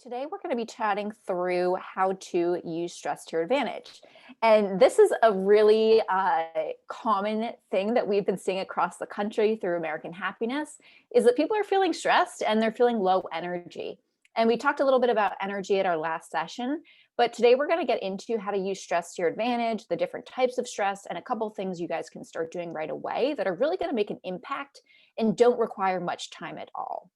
Today, we're going to be chatting through how to use stress to your advantage. And this is a really common thing that we've been seeing across the country through American Happiness is that people are feeling stressed and they're feeling low energy. And we talked a little bit about energy at our last session, but today we're going to get into how to use stress to your advantage, the different types of stress, and a couple of things you guys can start doing right away that are really going to make an impact and don't require much time at all.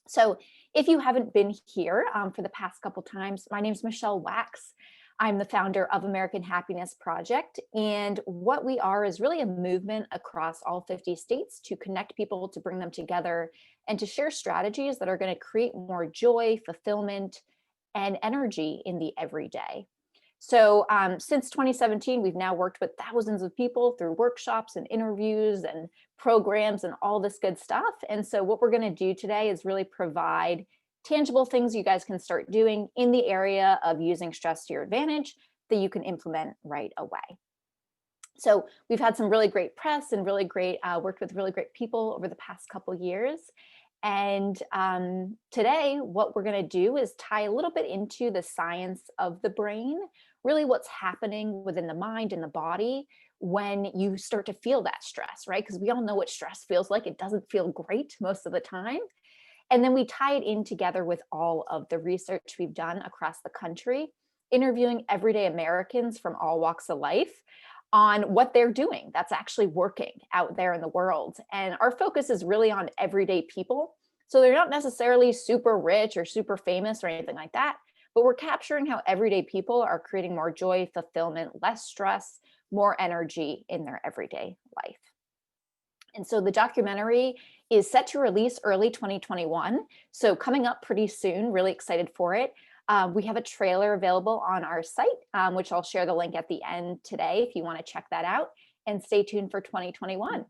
So if you haven't been here for the past couple times, my name is Michelle Wax. I'm the founder of American Happiness Project. And what we are is really a movement across all 50 states to connect people, to bring them together, and to share strategies that are going to create more joy, fulfillment, and energy in the everyday. So since 2017, we've now worked with thousands of people through workshops and interviews and programs and all this good stuff. And so what we're going to do today is really provide tangible things you guys can start doing in the area of using stress to your advantage that you can implement right away. So we've had some really great press and really great, worked with really great people over the past couple years. And today, what we're going to do is tie a little bit into the science of the brain, really what's happening within the mind and the body when you start to feel that stress, right? Because we all know what stress feels like. It doesn't feel great most of the time. And then we tie it in together with all of the research we've done across the country, interviewing everyday Americans from all walks of life on what they're doing that's actually working out there in the world. And our focus is really on everyday people. So they're not necessarily super rich or super famous or anything like that, but we're capturing how everyday people are creating more joy, fulfillment, less stress, more energy in their everyday life. And so the documentary is set to release early 2021. So coming up pretty soon, really excited for it. We have a trailer available on our site, which I'll share the link at the end today if you want to check that out, and stay tuned for 2021.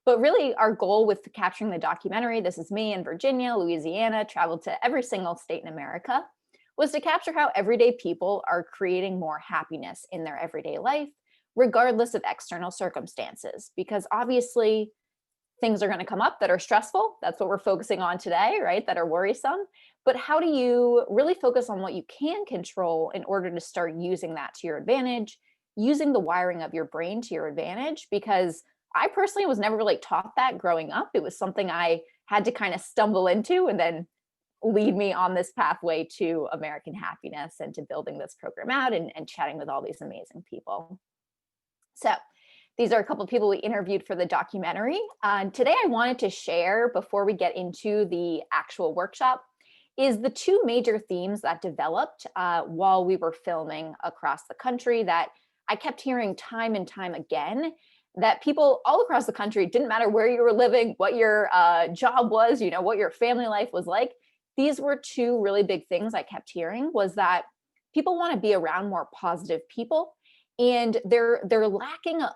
But really our goal with capturing the documentary, this is me in Virginia, Louisiana, traveled to every single state in America, was to capture how everyday people are creating more happiness in their everyday life, regardless of external circumstances, because obviously things are going to come up that are stressful. That's what we're focusing on today, right? That are worrisome. But how do you really focus on what you can control in order to start using that to your advantage, using the wiring of your brain to your advantage? Because I personally was never really taught that growing up. It was something I had to kind of stumble into and then lead me on this pathway to American Happiness and to building this program out and chatting with all these amazing people. So these are a couple of people we interviewed for the documentary. Today I wanted to share, before we get into the actual workshop, is the two major themes that developed while we were filming across the country that I kept hearing time and time again, that people all across the country, didn't matter where you were living, what your job was, you know, what your family life was like. These were two really big things I kept hearing, was that people want to be around more positive people, and they're lacking a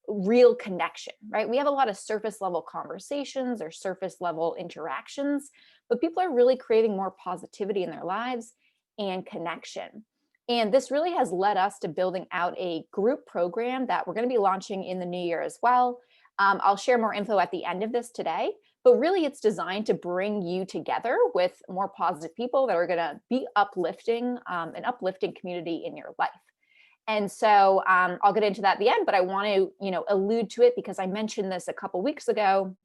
real connection, right? We have a lot of surface level conversations or surface level interactions, but people are really craving more positivity in their lives and connection. And this really has led us to building out a group program that we're going to be launching in the new year as well. I'll share more info at the end of this today, but really it's designed to bring you together with more positive people that are going to be uplifting, an uplifting community in your life. And so I'll get into that at the end, but I want to, allude to it because I mentioned this a couple weeks ago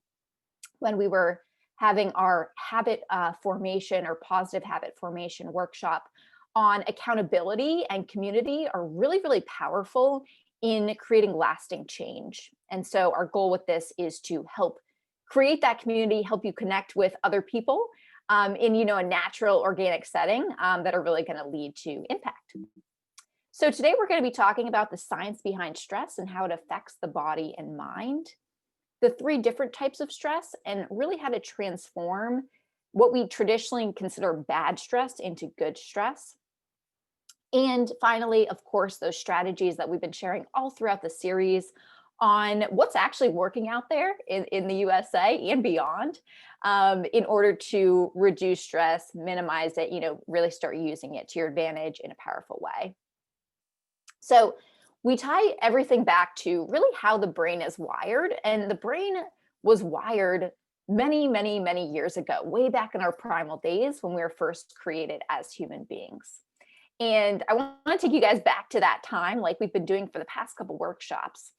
when we were having our habit formation or positive habit formation workshop on accountability and community are really, really powerful in creating lasting change. And so our goal with this is to help create that community, help you connect with other people in, a natural, organic setting that are really going to lead to impact. So today we're going to be talking about the science behind stress and how it affects the body and mind, the three different types of stress, and really how to transform what we traditionally consider bad stress into good stress. And finally, of course, those strategies that we've been sharing all throughout the series on what's actually working out there in the USA and beyond in order to reduce stress, minimize it, really start using it to your advantage in a powerful way. So we tie everything back to really how the brain is wired, and the brain was wired many, many, many years ago, way back in our primal days when we were first created as human beings. And I want to take you guys back to that time, like we've been doing for the past couple workshops.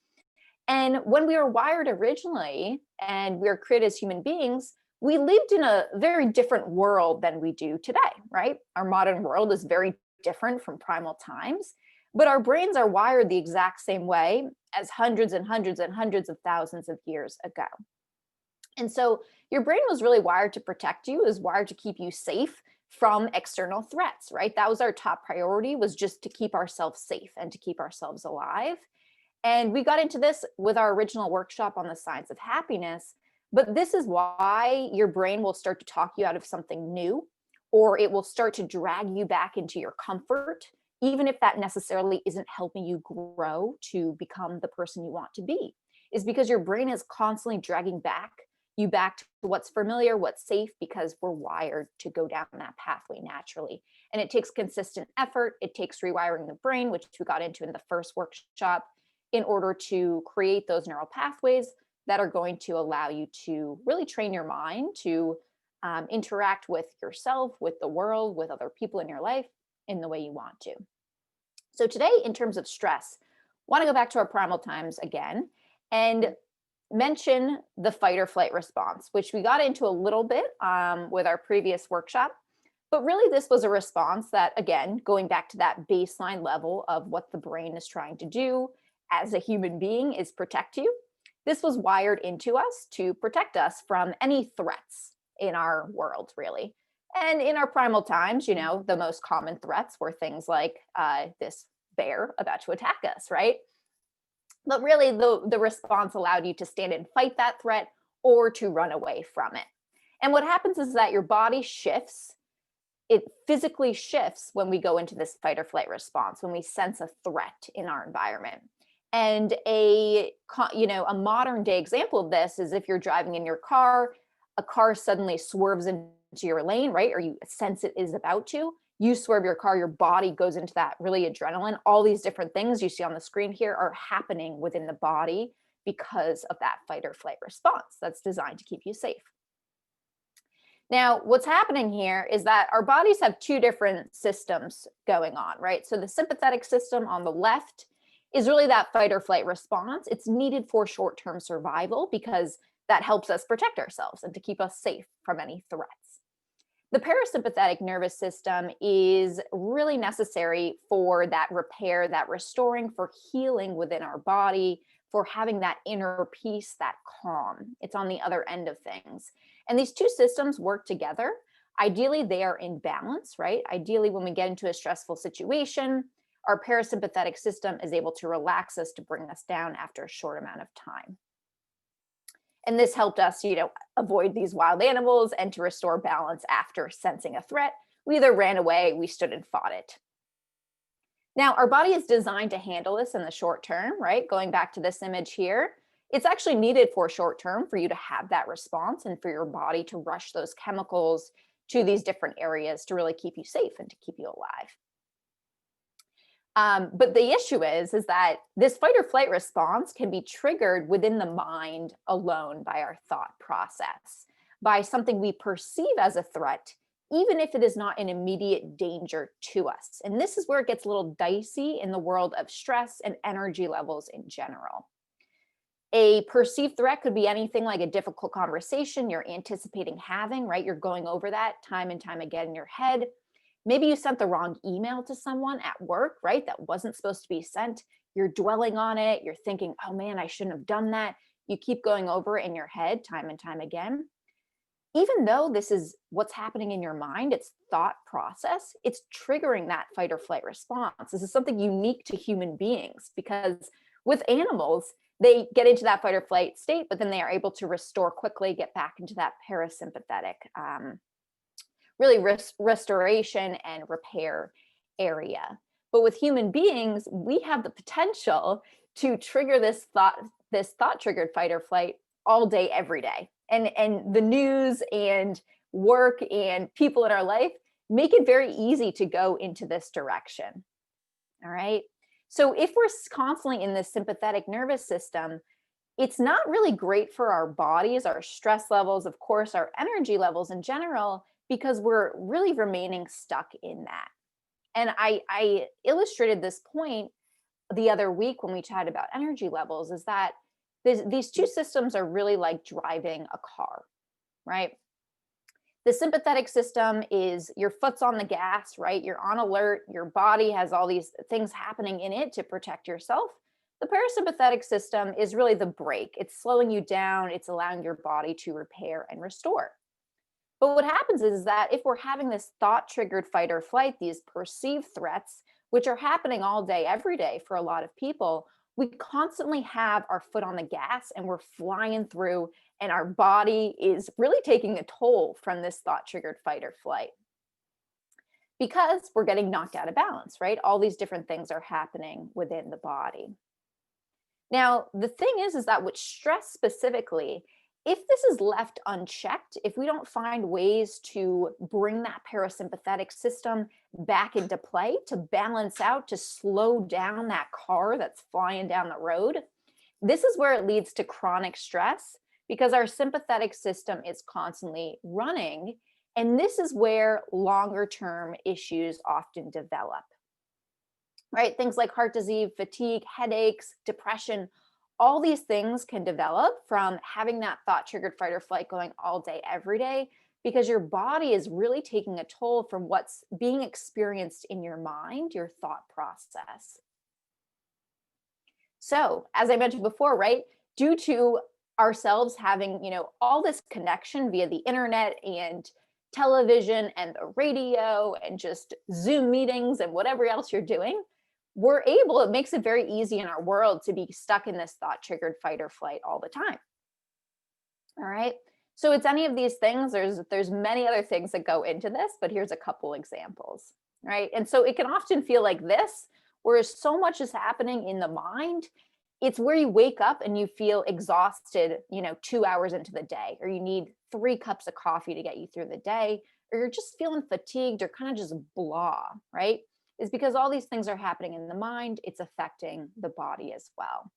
And when we were wired originally and we were created as human beings, we lived in a very different world than we do today, right? Our modern world is very different from primal times, but our brains are wired the exact same way as hundreds and hundreds and hundreds of thousands of years ago. And so your brain was really wired to protect you, is wired to keep you safe from external threats, right? That was our top priority, was just to keep ourselves safe and to keep ourselves alive. And we got into this with our original workshop on the science of happiness. But this is why your brain will start to talk you out of something new, or it will start to drag you back into your comfort, even if that necessarily isn't helping you grow to become the person you want to be, is because your brain is constantly dragging you back to what's familiar, what's safe, because we're wired to go down that pathway naturally. And it takes consistent effort. It takes rewiring the brain, which we got into in the first workshop, in order to create those neural pathways that are going to allow you to really train your mind to interact with yourself, with the world, with other people in your life in the way you want to. So today, in terms of stress, I want to go back to our primal times again and mention the fight or flight response, which we got into a little bit with our previous workshop. But really, this was a response that, again, going back to that baseline level of what the brain is trying to do as a human being is protect you. This was wired into us to protect us from any threats in our world, really. And in our primal times, you know, the most common threats were things like this bear about to attack us, right? But really, the response allowed you to stand and fight that threat or to run away from it. And what happens is that your body shifts. It physically shifts when we go into this fight or flight response, when we sense a threat in our environment. And a modern day example of this is if you're driving in your car, a car suddenly swerves into your lane, right? Or you sense it is about to. You swerve your car, your body goes into that really adrenaline. All these different things you see on the screen here are happening within the body because of that fight or flight response that's designed to keep you safe. Now, what's happening here is that our bodies have two different systems going on, right? So the sympathetic system on the left is really that fight or flight response. It's needed for short-term survival because that helps us protect ourselves and to keep us safe from any threats. The parasympathetic nervous system is really necessary for that repair, that restoring, for healing within our body, for having that inner peace, that calm. It's on the other end of things. And these two systems work together. Ideally, they are in balance, right? Ideally, when we get into a stressful situation, our parasympathetic system is able to relax us, to bring us down after a short amount of time. And this helped us, avoid these wild animals and to restore balance after sensing a threat. We either ran away, we stood and fought it. Now, our body is designed to handle this in the short term, right? Going back to this image here, it's actually needed for short term for you to have that response and for your body to rush those chemicals to these different areas to really keep you safe and to keep you alive. But the issue is that this fight or flight response can be triggered within the mind alone by our thought process, by something we perceive as a threat, even if it is not an immediate danger to us. And this is where it gets a little dicey in the world of stress and energy levels in general. A perceived threat could be anything like a difficult conversation you're anticipating having, right? You're going over that time and time again in your head. Maybe you sent the wrong email to someone at work, right? That wasn't supposed to be sent. You're dwelling on it. You're thinking, oh man, I shouldn't have done that. You keep going over it in your head time and time again. Even though this is what's happening in your mind, it's thought process, it's triggering that fight or flight response. This is something unique to human beings because with animals, they get into that fight or flight state, but then they are able to restore quickly, get back into that parasympathetic really restoration and repair area. But with human beings, we have the potential to trigger this thought triggered fight or flight all day, every day. And the news and work and people in our life make it very easy to go into this direction. All right. So if we're constantly in this sympathetic nervous system, It's not really great for our bodies, our stress levels, of course, our energy levels in general, because we're really remaining stuck in that. And I illustrated this point the other week when we chatted about energy levels, is that these two systems are really like driving a car, right? The sympathetic system is your foot's on the gas, right? You're on alert. Your body has all these things happening in it to protect yourself. The parasympathetic system is really the brake. It's slowing you down, it's allowing your body to repair and restore. But what happens is that if we're having this thought triggered fight or flight, these perceived threats, which are happening all day, every day for a lot of people, we constantly have our foot on the gas and we're flying through, and our body is really taking a toll from this thought triggered fight or flight because we're getting knocked out of balance, right? All these different things are happening within the body. Now, the thing is that with stress specifically, if this is left unchecked, if we don't find ways to bring that parasympathetic system back into play, to balance out, to slow down that car that's flying down the road, this is where it leads to chronic stress because our sympathetic system is constantly running. And this is where longer term issues often develop, right? Things like heart disease, fatigue, headaches, depression, all these things can develop from having that thought triggered fight or flight going all day, every day, because your body is really taking a toll from what's being experienced in your mind, your thought process. So, as I mentioned before, right, due to ourselves having, all this connection via the internet and television and the radio and just Zoom meetings and whatever else you're doing, it makes it very easy in our world to be stuck in this thought triggered fight or flight all the time. All right. So it's any of these things. There's many other things that go into this, but here's a couple examples, right? And so it can often feel like this, whereas so much is happening in the mind. It's where you wake up and you feel exhausted, 2 hours into the day, or you need 3 cups of coffee to get you through the day, or you're just feeling fatigued or kind of just blah, right? Is because all these things are happening in the mind. It's affecting the body as well.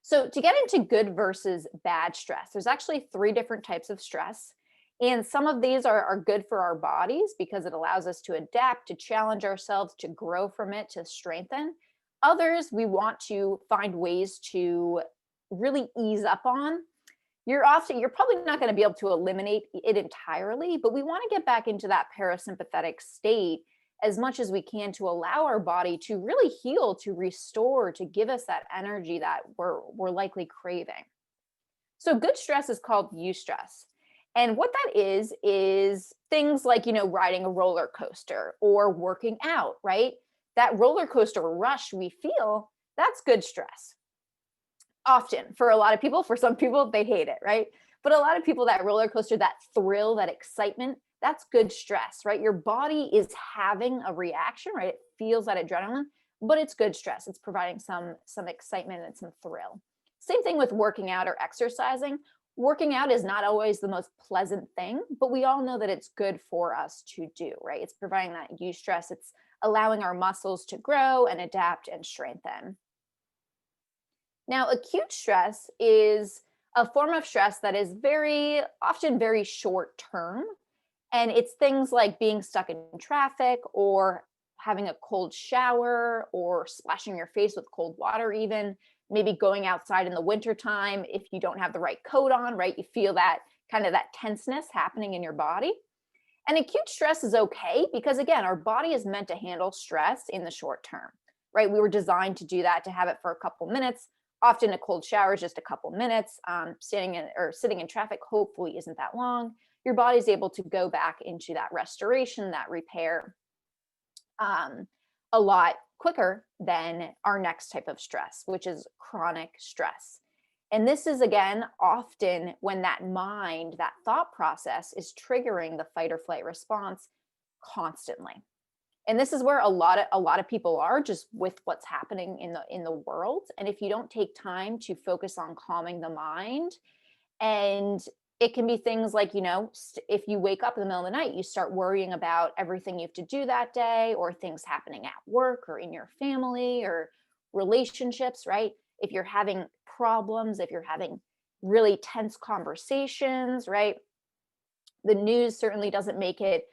So, to get into good versus bad stress, there's actually 3 different types of stress. And some of these are good for our bodies because it allows us to adapt, to challenge ourselves, to grow from it, to strengthen. Others, we want to find ways to really ease up on. You're probably not going to be able to eliminate it entirely, but we want to get back into that parasympathetic state as much as we can to allow our body to really heal, to restore, to give us that energy that we're likely craving. So good stress is called eustress. And what that is things like, riding a roller coaster or working out, right? That roller coaster rush we feel, that's good stress. Often for a lot of people, for some people, they hate it, right? But a lot of people, that roller coaster, that thrill, that excitement, that's good stress, right? Your body is having a reaction, right? It feels that adrenaline, but it's good stress. It's providing some excitement and some thrill. Same thing with working out or exercising. Working out is not always the most pleasant thing, but we all know that it's good for us to do, right? It's providing that eustress. It's allowing our muscles to grow and adapt and strengthen. Now, acute stress is a form of stress that is very often very short term. And it's things like being stuck in traffic or having a cold shower or splashing your face with cold water, even maybe going outside in the wintertime. If you don't have the right coat on, right, you feel that kind of that tenseness happening in your body. And acute stress is okay because, again, our body is meant to handle stress in the short term, right? We were designed to do that, to have it for a couple minutes. Often a cold shower is just a couple minutes. Sitting in traffic hopefully isn't that long. Your body's able to go back into that restoration, that repair, a lot quicker than our next type of stress, which is chronic stress. And this is, again, often when that mind, that thought process is triggering the fight or flight response constantly. And this is where a lot of people are, just with what's happening in the world. And if you don't take time to focus on calming the mind, and it can be things like, if you wake up in the middle of the night, you start worrying about everything you have to do that day, or things happening at work or in your family or relationships, right? if you're having problems, if you're having really tense conversations, right? The news certainly doesn't make it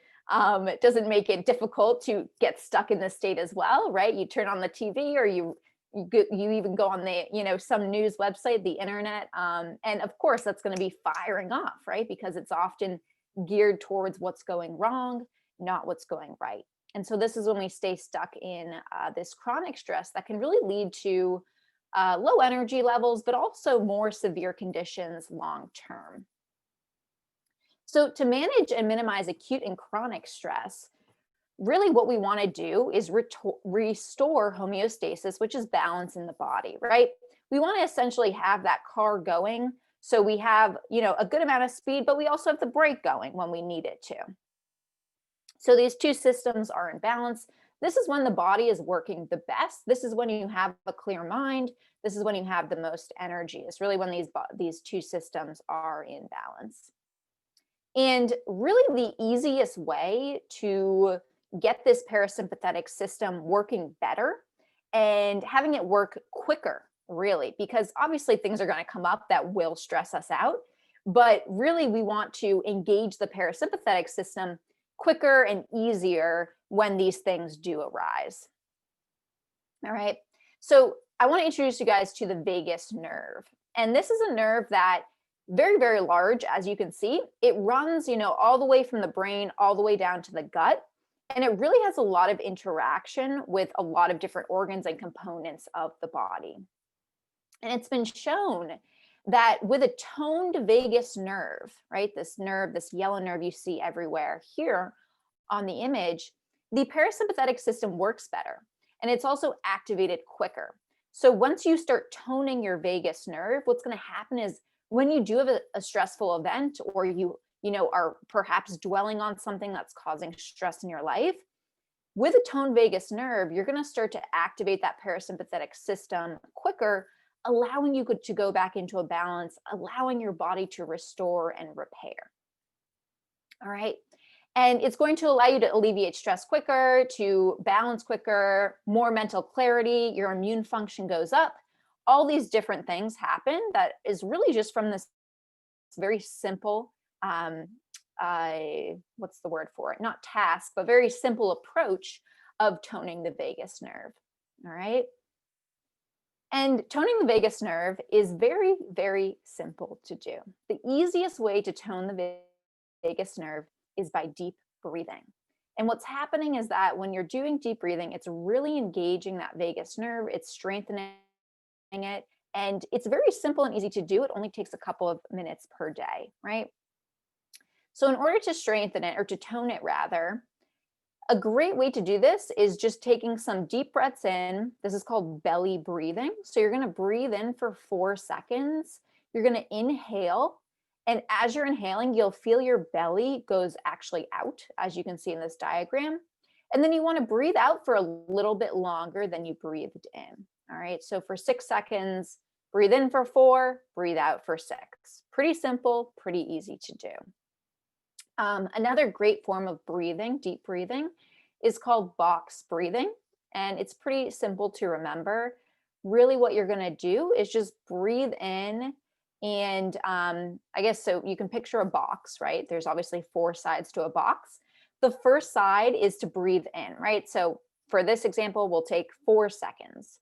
difficult to get stuck in this state as well, right? You turn on the TV, or you even go on the, some news website, the internet, and of course that's going to be firing off, right? Because it's often geared towards what's going wrong, not what's going right. And so this is when we stay stuck in this chronic stress that can really lead to low energy levels, but also more severe conditions long term. So to manage and minimize acute and chronic stress, really what we want to do is restore homeostasis, which is balance in the body, right? We want to essentially have that car going. So we have, a good amount of speed, but we also have the brake going when we need it to. So these two systems are in balance. This is when the body is working the best. This is when you have a clear mind. This is when you have the most energy. It's really when these two systems are in balance. And really the easiest way to get this parasympathetic system working better and having it work quicker, really, because obviously things are going to come up that will stress us out. But really, we want to engage the parasympathetic system quicker and easier when these things do arise. All right. So I want to introduce you guys to the vagus nerve. And this is a nerve that very, very large, as you can see. It runs, all the way from the brain all the way down to the gut. And it really has a lot of interaction with a lot of different organs and components of the body. And it's been shown that with a toned vagus nerve, right, this nerve, this yellow nerve you see everywhere here on the image, the parasympathetic system works better. And it's also activated quicker. So once you start toning your vagus nerve, what's going to happen is when you do have a stressful event, or you are perhaps dwelling on something that's causing stress in your life, with a toned vagus nerve, you're going to start to activate that parasympathetic system quicker, allowing you to go back into a balance, allowing your body to restore and repair. All right. And it's going to allow you to alleviate stress quicker, to balance quicker, more mental clarity, your immune function goes up. All these different things happen that is really just from this very simple, what's the word for it? Not task, but very simple approach of toning the vagus nerve. All right. And toning the vagus nerve is very, very simple to do. The easiest way to tone the vagus nerve is by deep breathing. And what's happening is that when you're doing deep breathing, it's really engaging that vagus nerve, it's strengthening it, and it's very simple and easy to do. It only takes a couple of minutes per day, right? So in order to strengthen it, or to tone it rather, a great way to do this is just taking some deep breaths in. This is called belly breathing. So you're going to breathe in for 4 seconds. You're going to inhale. And as you're inhaling, you'll feel your belly goes actually out, as you can see in this diagram. And then you want to breathe out for a little bit longer than you breathed in. All right. So for 6 seconds, breathe in for 4, breathe out for 6. Pretty simple, pretty easy to do. Another great form of breathing, deep breathing, is called box breathing. And it's pretty simple to remember. Really what you're going to do is just breathe in. And I guess, so you can picture a box, right? There's obviously 4 sides to a box. The first side is to breathe in, right? So for this example, we'll take 4 seconds.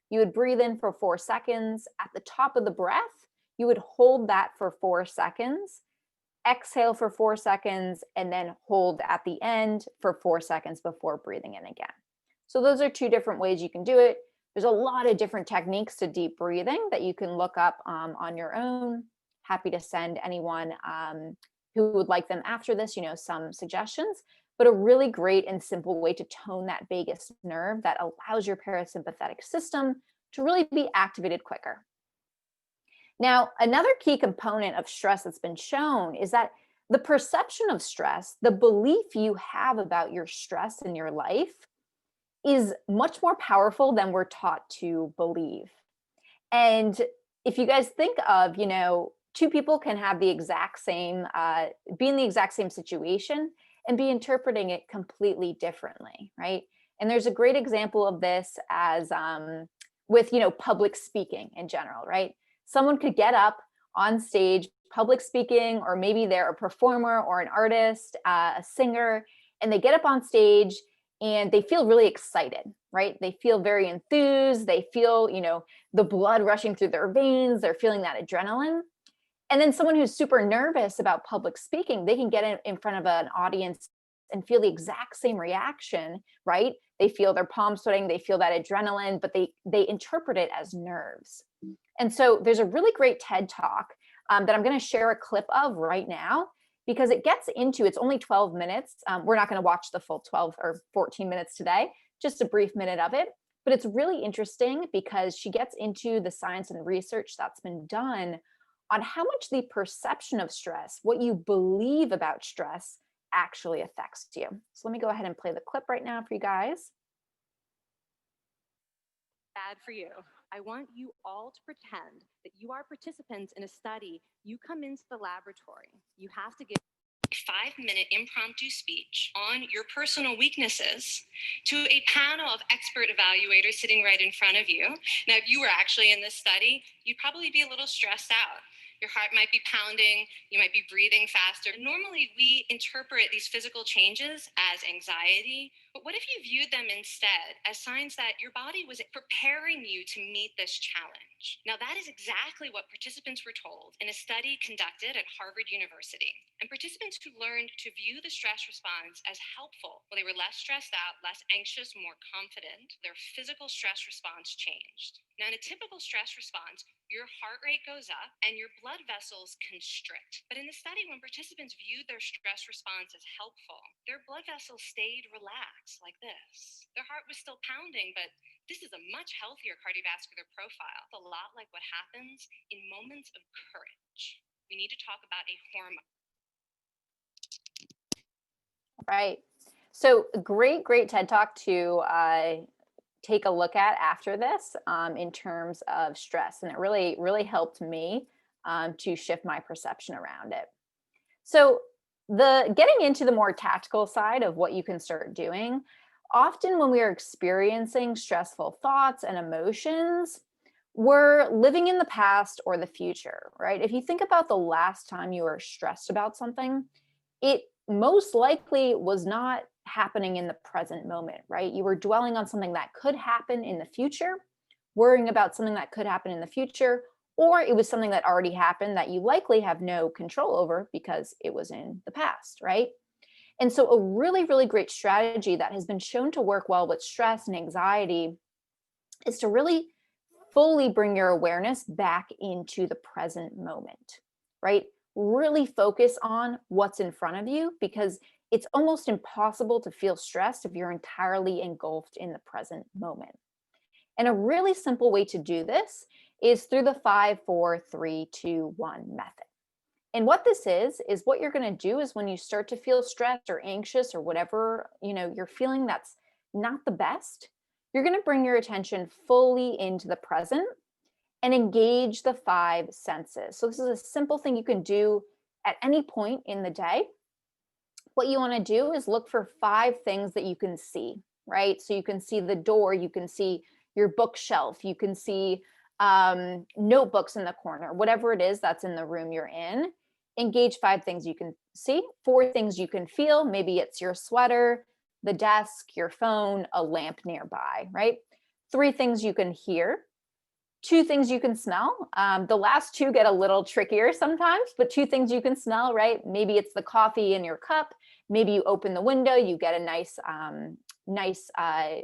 You would breathe in for 4 seconds. At the top of the breath, you would hold that for 4 seconds. Exhale for 4 seconds, and then hold at the end for 4 seconds before breathing in again. So those are 2 different ways you can do it. There's a lot of different techniques to deep breathing that you can look up on your own. Happy to send anyone who would like them after this, some suggestions, but a really great and simple way to tone that vagus nerve that allows your parasympathetic system to really be activated quicker. Now, another key component of stress that's been shown is that the perception of stress, the belief you have about your stress in your life, is much more powerful than we're taught to believe. And if you guys think of, 2 people can have the exact same, be in the exact same situation and be interpreting it completely differently, right? And there's a great example of this as with, public speaking in general, right? Someone could get up on stage, public speaking, or maybe they're a performer or an artist, a singer, and they get up on stage and they feel really excited, right? They feel very enthused. They feel, the blood rushing through their veins. They're feeling that adrenaline. And then someone who's super nervous about public speaking, they can get in front of an audience and feel the exact same reaction, right? They feel their palms sweating, they feel that adrenaline, but they interpret it as nerves. And so there's a really great TED Talk that I'm going to share a clip of right now, because it gets into, it's only 12 minutes. We're not going to watch the full 12 or 14 minutes today, just a brief minute of it. But it's really interesting because she gets into the science and research that's been done on how much the perception of stress, what you believe about stress, actually affects you. So let me go ahead and play the clip right now for you guys. Bad for you. I want you all to pretend that you are participants in a study. You come into the laboratory. You have to give a 5-minute impromptu speech on your personal weaknesses to a panel of expert evaluators sitting right in front of you. Now, if you were actually in this study, you'd probably be a little stressed out. Your heart might be pounding, you might be breathing faster. Normally, we interpret these physical changes as anxiety, but what if you viewed them instead as signs that your body was preparing you to meet this challenge? Now, that is exactly what participants were told in a study conducted at Harvard University. And participants who learned to view the stress response as helpful, well, they were less stressed out, less anxious, more confident. Their physical stress response changed. Now, in a typical stress response, your heart rate goes up and your blood vessels constrict. But in the study, when participants viewed their stress response as helpful, their blood vessels stayed relaxed like this. Their heart was still pounding, but this is a much healthier cardiovascular profile. It's a lot like what happens in moments of courage. We need to talk about a hormone. Right. So great TED Talk to take a look at after this in terms of stress. And it really helped me to shift my perception around it. So getting into the more tactical side of what you can start doing, often when we are experiencing stressful thoughts and emotions, we're living in the past or the future, right? If you think about the last time you were stressed about something, it most likely was not happening in the present moment, right? You were dwelling on something that could happen in the future, worrying about something that could happen in the future, or it was something that already happened that you likely have no control over because it was in the past, right? And so a really great strategy that has been shown to work well with stress and anxiety is to really fully bring your awareness back into the present moment, right? Really focus on what's in front of you, because it's almost impossible to feel stressed if you're entirely engulfed in the present moment. And a really simple way to do this is through the 5, 4, 3, 2, 1 method. And what this is what you're going to do is when you start to feel stressed or anxious or whatever, you're feeling that's not the best, you're going to bring your attention fully into the present and engage the 5 senses. So this is a simple thing you can do at any point in the day. What you want to do is look for 5 things that you can see, right? So you can see the door, you can see your bookshelf, you can see notebooks in the corner, whatever it is that's in the room you're in. Engage 5 things you can see, 4 things you can feel. Maybe it's your sweater, the desk, your phone, a lamp nearby, right? 3 things you can hear. 2 things you can smell. The last 2 get a little trickier sometimes, but 2 things you can smell, right? Maybe it's the coffee in your cup. Maybe you open the window, you get a nice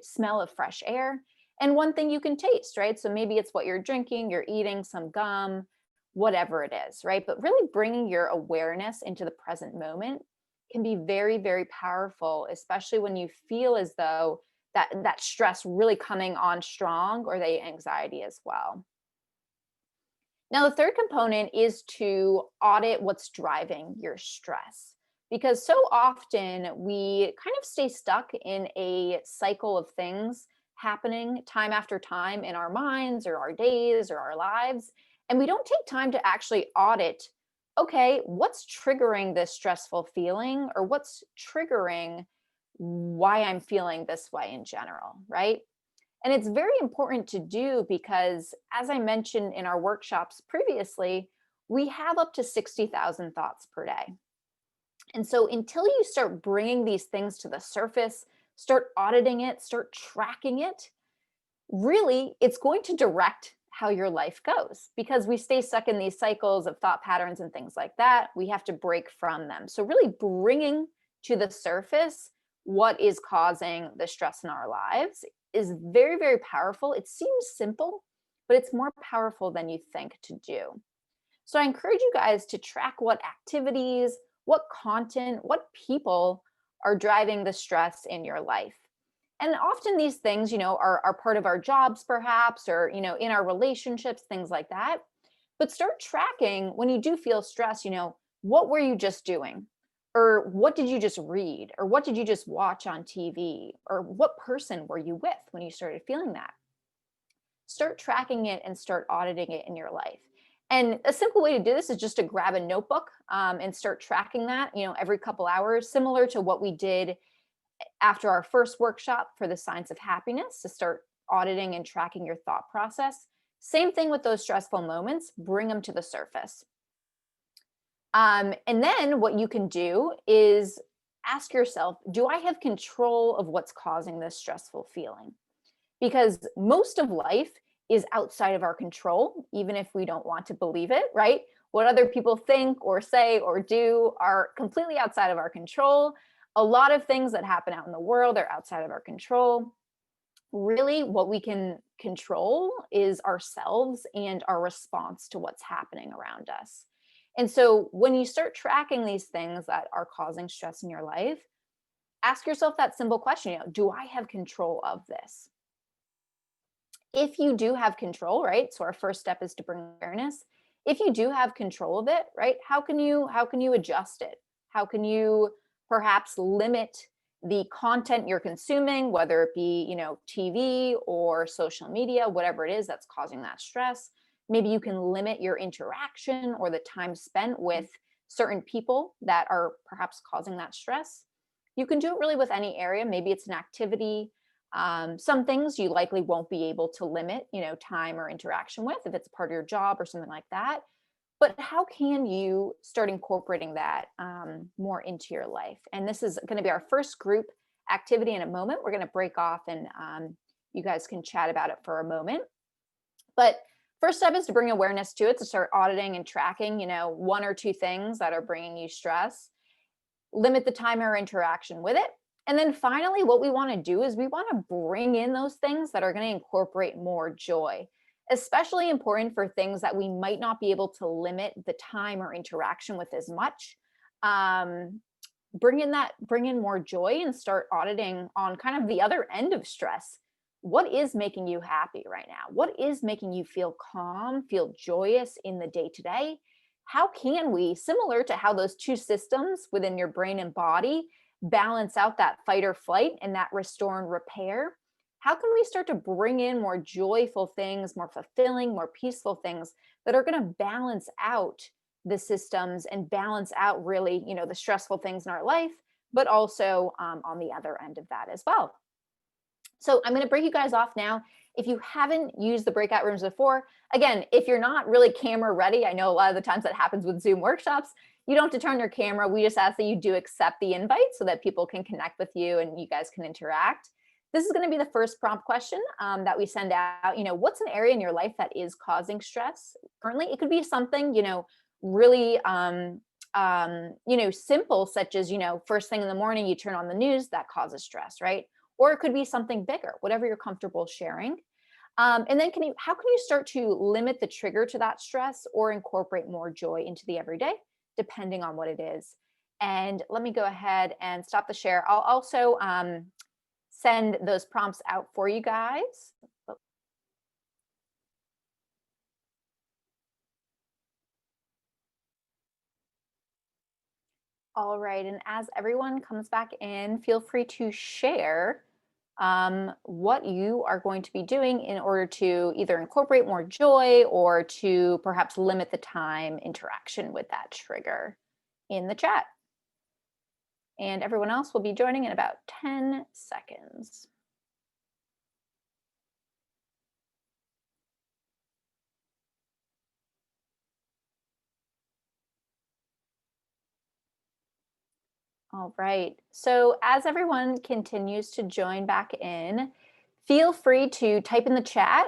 smell of fresh air. And 1 thing you can taste, right? So maybe it's what you're drinking, you're eating some gum, whatever it is, right? But really bringing your awareness into the present moment can be very powerful, especially when you feel as though that stress really coming on strong, or the anxiety as well. Now, the third component is to audit what's driving your stress, because so often we kind of stay stuck in a cycle of things happening time after time in our minds or our days or our lives, and we don't take time to actually audit, okay, what's triggering this stressful feeling, or what's triggering why I'm feeling this way in general, right? And it's very important to do because, as I mentioned in our workshops previously, we have up to 60,000 thoughts per day. And so until you start bringing these things to the surface, start auditing it, start tracking it, really it's going to direct how your life goes because we stay stuck in these cycles of thought patterns and things like that. We have to break from them. So, really bringing to the surface what is causing the stress in our lives is very, very powerful. It seems simple, but it's more powerful than you think to do. So I encourage you guys to track what activities, what content, what people are driving the stress in your life. And often these things, are part of our jobs perhaps, or, in our relationships, things like that. But start tracking when you do feel stress, what were you just doing? Or what did you just read? Or what did you just watch on TV? Or what person were you with when you started feeling that? Start tracking it and start auditing it in your life. And a simple way to do this is just to grab a notebook and start tracking that, every couple hours, similar to what we did after our first workshop for the science of happiness, to start auditing and tracking your thought process. Same thing with those stressful moments, bring them to the surface. And then what you can do is ask yourself, do I have control of what's causing this stressful feeling? Because most of life is outside of our control, even if we don't want to believe it, right? What other people think or say or do are completely outside of our control. A lot of things that happen out in the world are outside of our control. Really, what we can control is ourselves and our response to what's happening around us. And so when you start tracking these things that are causing stress in your life, ask yourself that simple question, do I have control of this? If you do have control, right? So our first step is to bring awareness. If you do have control of it, right? How can you adjust it? How can you perhaps limit the content you're consuming, whether it be, TV or social media, whatever it is that's causing that stress? Maybe you can limit your interaction or the time spent with certain people that are perhaps causing that stress. You can do it really with any area. Maybe it's an activity. Some things you likely won't be able to limit, time or interaction with if it's part of your job or something like that. But how can you start incorporating that more into your life? And this is going to be our first group activity in a moment. We're going to break off and you guys can chat about it for a moment. But first step is to bring awareness to it, to start auditing and tracking, one or two things that are bringing you stress. Limit the time or interaction with it. And then finally, what we want to do is we want to bring in those things that are going to incorporate more joy, especially important for things that we might not be able to limit the time or interaction with as much. Bring in more joy and start auditing on kind of the other end of stress. What is making you happy right now? What is making you feel calm, feel joyous in the day to day? How can we, similar to how those two systems within your brain and body balance out that fight or flight and that restore and repair, how can we start to bring in more joyful things, more fulfilling, more peaceful things that are going to balance out the systems and balance out really, the stressful things in our life, but also on the other end of that as well. So I'm going to break you guys off now. If you haven't used the breakout rooms before, again, if you're not really camera ready, I know a lot of the times that happens with Zoom workshops, you don't have to turn your camera. We just ask that you do accept the invite so that people can connect with you and you guys can interact. This is going to be the first prompt question that we send out. What's an area in your life that is causing stress currently? It could be something, really, simple, such as, first thing in the morning, you turn on the news, that causes stress, right? Or it could be something bigger, whatever you're comfortable sharing. And then how can you start to limit the trigger to that stress or incorporate more joy into the everyday, depending on what it is? And let me go ahead and stop the share. I'll also send those prompts out for you guys. All right, and as everyone comes back in, feel free to share what you are going to be doing in order to either incorporate more joy or to perhaps limit the time interaction with that trigger in the chat. And everyone else will be joining in about 10 seconds. All right. So as everyone continues to join back in, feel free to type in the chat.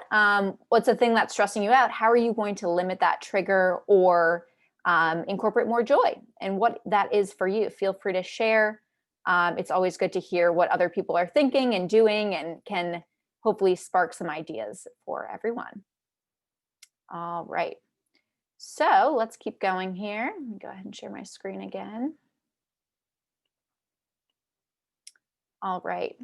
What's the thing that's stressing you out? How are you going to limit that trigger or incorporate more joy? And what that is for you. Feel free to share. It's always good to hear what other people are thinking and doing, and can hopefully spark some ideas for everyone. All right. So let's keep going here. Let me go ahead and share my screen again. All right.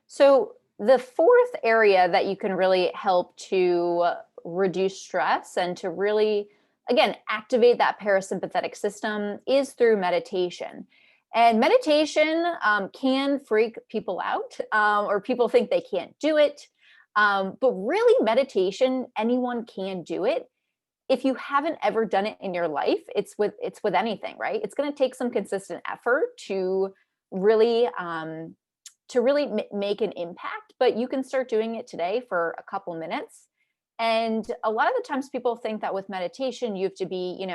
So the fourth area that you can really help to reduce stress and to really, again, activate that parasympathetic system is through meditation. And meditation can freak people out, or people think they can't do it. But really, meditation, anyone can do it. If you haven't ever done it in your life, it's with anything, right? It's going to take some consistent effort really to really make an impact, but you can start doing it today for a couple minutes. And a lot of the times people think that with meditation, you have to be,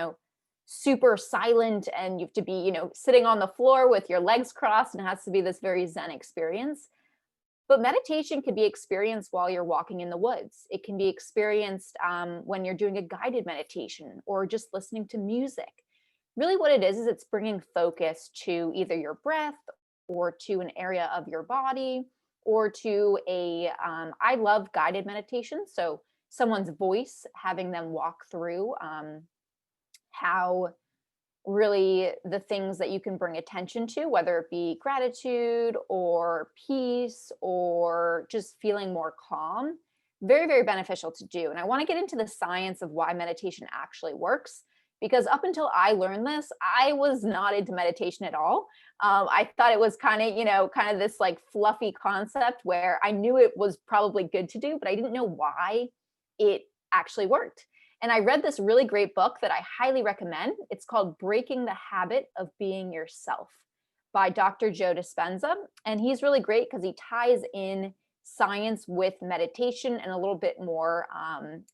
super silent, and you have to be, sitting on the floor with your legs crossed, and it has to be this very Zen experience. But meditation can be experienced while you're walking in the woods. It can be experienced when you're doing a guided meditation or just listening to music. Really, what it is it's bringing focus to either your breath or to an area of your body or to I love guided meditation. So someone's voice, having them walk through how really the things that you can bring attention to, whether it be gratitude or peace or just feeling more calm. Very, very beneficial to do. And I want to get into the science of why meditation actually works, because up until I learned this, I was not into meditation at all. I thought it was kind of this like fluffy concept where I knew it was probably good to do, but I didn't know why it actually worked. And I read this really great book that I highly recommend. It's called Breaking the Habit of Being Yourself by Dr. Joe Dispenza. And he's really great because he ties in science with meditation and a little bit more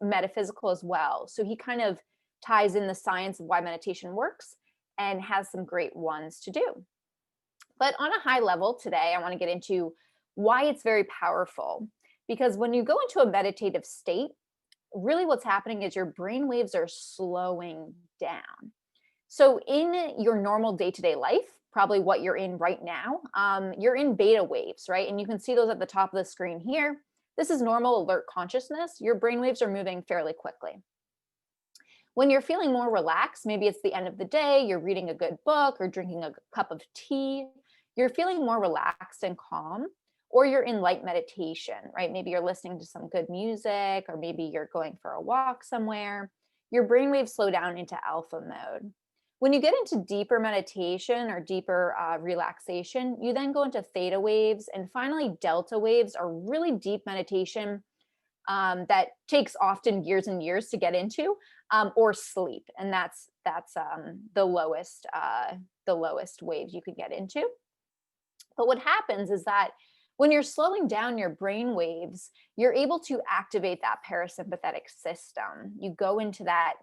metaphysical as well. So he kind of ties in the science of why meditation works and has some great ones to do. But on a high level today, I want to get into why it's very powerful. Because when you go into a meditative state, really what's happening is your brain waves are slowing down. So in your normal day-to-day life, probably what you're in right now, you're in beta waves, right? And you can see those at the top of the screen here. This is normal alert consciousness. Your brain waves are moving fairly quickly. When you're feeling more relaxed, maybe it's the end of the day, you're reading a good book or drinking a cup of tea, you're feeling more relaxed and calm, or you're in light meditation, right? Maybe you're listening to some good music, or maybe you're going for a walk somewhere. Your brainwaves slow down into alpha mode. When you get into deeper meditation or deeper relaxation, you then go into theta waves, and finally delta waves are really deep meditation that takes often years and years to get into, or sleep, and that's the lowest waves you could get into. But what happens is that when you're slowing down your brain waves, you're able to activate that parasympathetic system. You go into that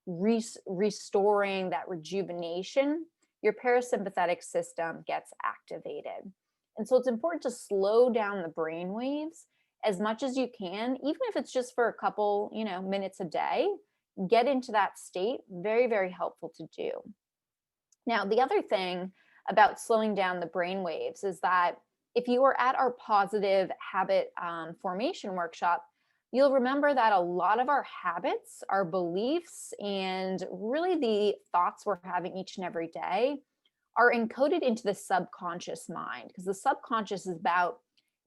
restoring, that rejuvenation. Your parasympathetic system gets activated. And so it's important to slow down the brain waves as much as you can, even if it's just for a couple, minutes a day. Get into that state. Very, very helpful to do. Now, the other thing about slowing down the brain waves is that if you were at our positive habit formation workshop, you'll remember that a lot of our habits, our beliefs, and really the thoughts we're having each and every day are encoded into the subconscious mind, because the subconscious is about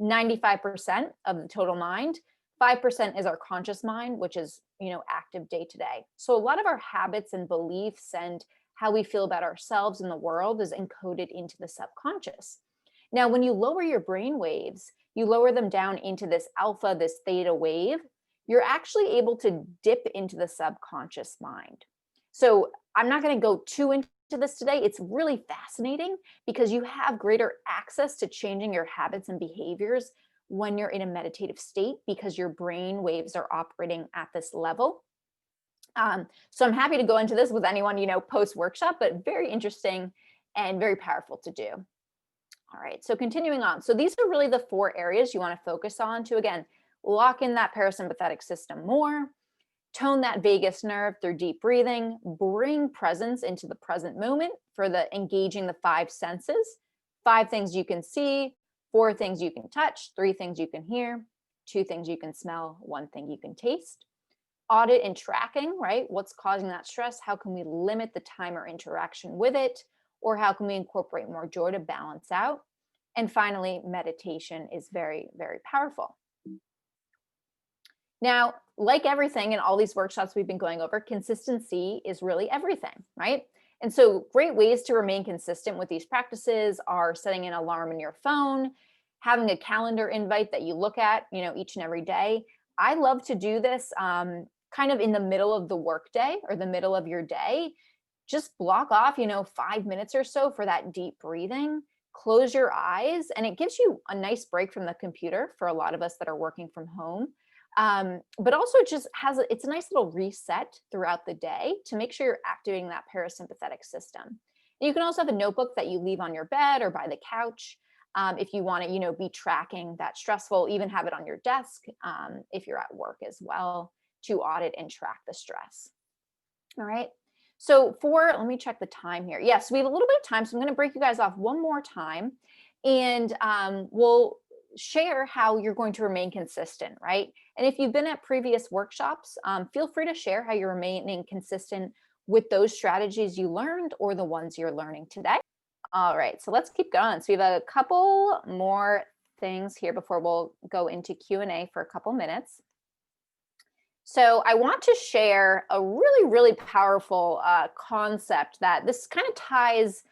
95% of the total mind. 5% is our conscious mind, which is, active day to day. So a lot of our habits and beliefs and how we feel about ourselves and the world is encoded into the subconscious. Now, when you lower your brain waves, you lower them down into this alpha, this theta wave, you're actually able to dip into the subconscious mind. So I'm not going to go too into this today. It's really fascinating because you have greater access to changing your habits and behaviors when you're in a meditative state, because your brain waves are operating at this level. So I'm happy to go into this with anyone, post workshop, but very interesting and very powerful to do. All right, so continuing on. So these are really the 4 areas you want to focus on to, again, lock in that parasympathetic system more, tone that vagus nerve through deep breathing, bring presence into the present moment for the engaging the 5 senses. 5 things you can see, 4 things you can touch, 3 things you can hear, 2 things you can smell, 1 thing you can taste. Audit and tracking, right? What's causing that stress? How can we limit the time or interaction with it? Or how can we incorporate more joy to balance out? And finally, meditation is very, very powerful. Now, like everything in all these workshops we've been going over, consistency is really everything, right? And so great ways to remain consistent with these practices are setting an alarm in your phone, having a calendar invite that you look at, each and every day. I love to do this kind of in the middle of the workday or the middle of your day. Just block off, 5 minutes or so for that deep breathing. Close your eyes, and it gives you a nice break from the computer for a lot of us that are working from home. But also just it's a nice little reset throughout the day to make sure you're activating that parasympathetic system. And you can also have a notebook that you leave on your bed or by the couch if you want to, be tracking that stressful. Even have it on your desk if you're at work as well to audit and track the stress. All right. So let me check the time here. Yes, we have a little bit of time, so I'm going to break you guys off one more time, and we'll share how you're going to remain consistent, right? And if you've been at previous workshops, feel free to share how you're remaining consistent with those strategies you learned or the ones you're learning today. All right, so let's keep going. So we have a couple more things here before we'll go into Q&A for a couple minutes. So I want to share a really, really powerful concept that this kind of ties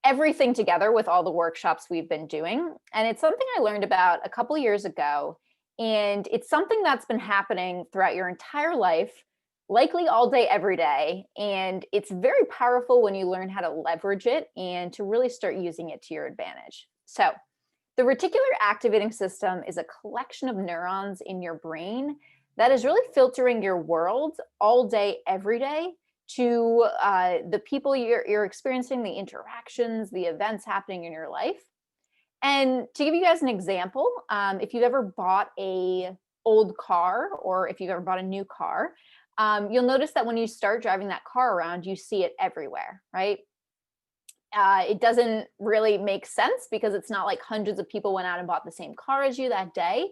everything together with all the workshops we've been doing. And it's something I learned about a couple years ago. And it's something that's been happening throughout your entire life, likely all day, every day. And it's very powerful when you learn how to leverage it and to really start using it to your advantage. So the reticular activating system is a collection of neurons in your brain that is really filtering your world all day, every day to the people you're experiencing, the interactions, the events happening in your life. And to give you guys an example, if you've ever bought a old car or if you've ever bought a new car, you'll notice that when you start driving that car around, you see it everywhere, right? It doesn't really make sense because it's not like hundreds of people went out and bought the same car as you that day.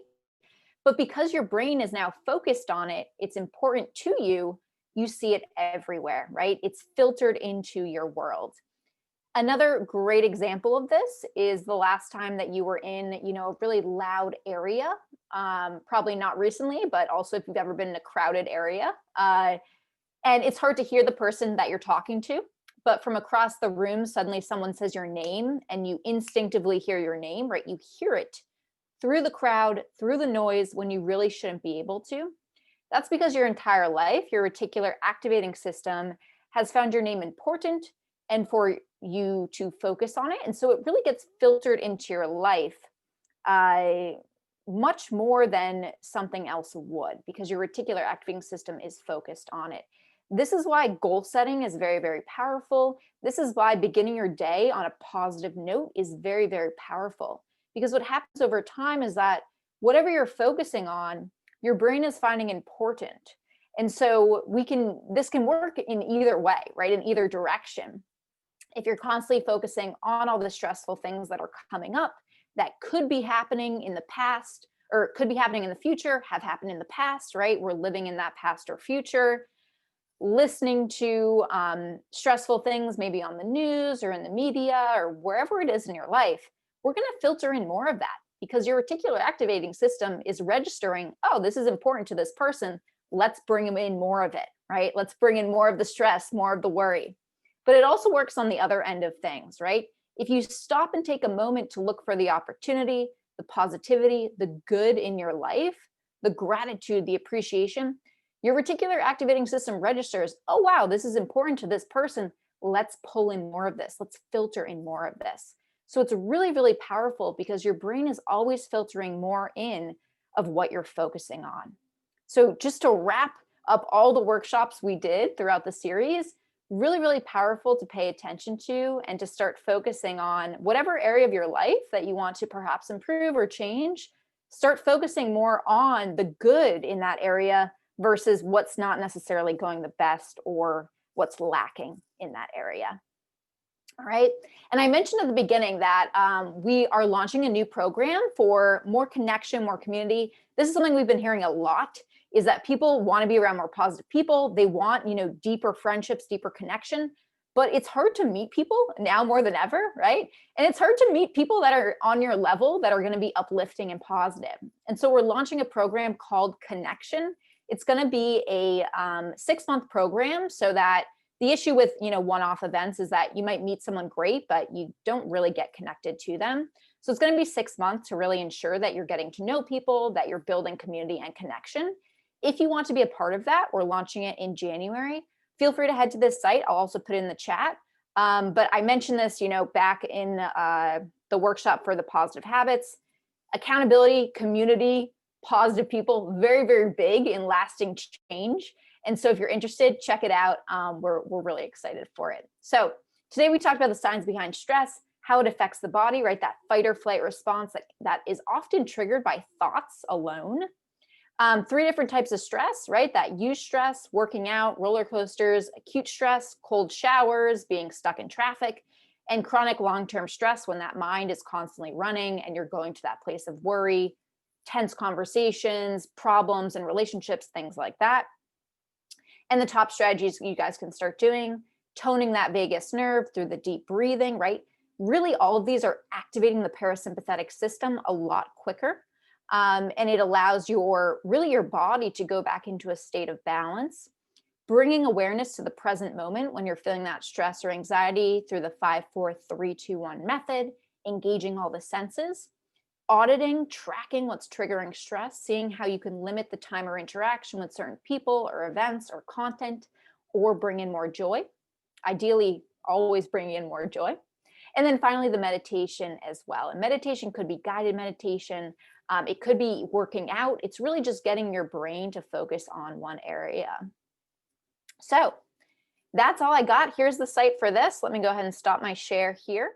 But because your brain is now focused on it, it's important to you, you see it everywhere, right? It's filtered into your world. Another great example of this is the last time that you were in, a really loud area, probably not recently, but also if you've ever been in a crowded area. And it's hard to hear the person that you're talking to, but from across the room, suddenly someone says your name and you instinctively hear your name, right? You hear it through the crowd, through the noise when you really shouldn't be able to. That's because your entire life, your reticular activating system has found your name important and for you to focus on it. And so it really gets filtered into your life much more than something else would because your reticular activating system is focused on it. This is why goal setting is very, very powerful. This is why beginning your day on a positive note is very, very powerful. Because what happens over time is that whatever you're focusing on, your brain is finding important. And so this can work in either way, right? In either direction. If you're constantly focusing on all the stressful things that are coming up that could be happening in the past or could be happening in the future, have happened in the past, right? We're living in that past or future. Listening to stressful things, maybe on the news or in the media or wherever it is in your life, we're going to filter in more of that because your reticular activating system is registering, oh, this is important to this person. Let's bring them in more of it, right? Let's bring in more of the stress, more of the worry. But it also works on the other end of things, right? If you stop and take a moment to look for the opportunity, the positivity, the good in your life, the gratitude, the appreciation, your reticular activating system registers, oh, wow, this is important to this person. Let's pull in more of this. Let's filter in more of this. So it's really, really powerful because your brain is always filtering more in of what you're focusing on. So just to wrap up all the workshops we did throughout the series, really, really powerful to pay attention to and to start focusing on whatever area of your life that you want to perhaps improve or change. Start focusing more on the good in that area versus what's not necessarily going the best or what's lacking in that area. All right. And I mentioned at the beginning that we are launching a new program for more connection, more community. This is something we've been hearing a lot, is that people want to be around more positive people. They want, deeper friendships, deeper connection. But it's hard to meet people now more than ever, right? And it's hard to meet people that are on your level that are going to be uplifting and positive. And so we're launching a program called Connection. It's going to be a 6-month program, so that the issue with, one-off events is that you might meet someone great, but you don't really get connected to them. So it's going to be 6 months to really ensure that you're getting to know people, that you're building community and connection. If you want to be a part of that, we're launching it in January. Feel free to head to this site. I'll also put it in the chat. But I mentioned this, back in the workshop for the positive habits. Accountability, community, positive people, very, very big in lasting change. And so if you're interested, check it out. We're really excited for it. So today we talked about the science behind stress, how it affects the body, right? That fight or flight response that is often triggered by thoughts alone. 3 different types of stress, right? That eustress, working out, roller coasters, acute stress, cold showers, being stuck in traffic, and chronic long-term stress, when that mind is constantly running and you're going to that place of worry, tense conversations, problems and relationships, things like that. And the top strategies you guys can start doing: toning that vagus nerve through the deep breathing, right? Really, all of these are activating the parasympathetic system a lot quicker. And it allows your body to go back into a state of balance, bringing awareness to the present moment when you're feeling that stress or anxiety through the 5, 4, 3, 2, 1 method, engaging all the senses, auditing, tracking what's triggering stress, seeing how you can limit the time or interaction with certain people or events or content, or bring in more joy. Ideally, always bring in more joy. And then finally, the meditation as well. And meditation could be guided meditation. It could be working out. It's really just getting your brain to focus on one area. So that's all I got. Here's the site for this. Let me go ahead and stop my share here.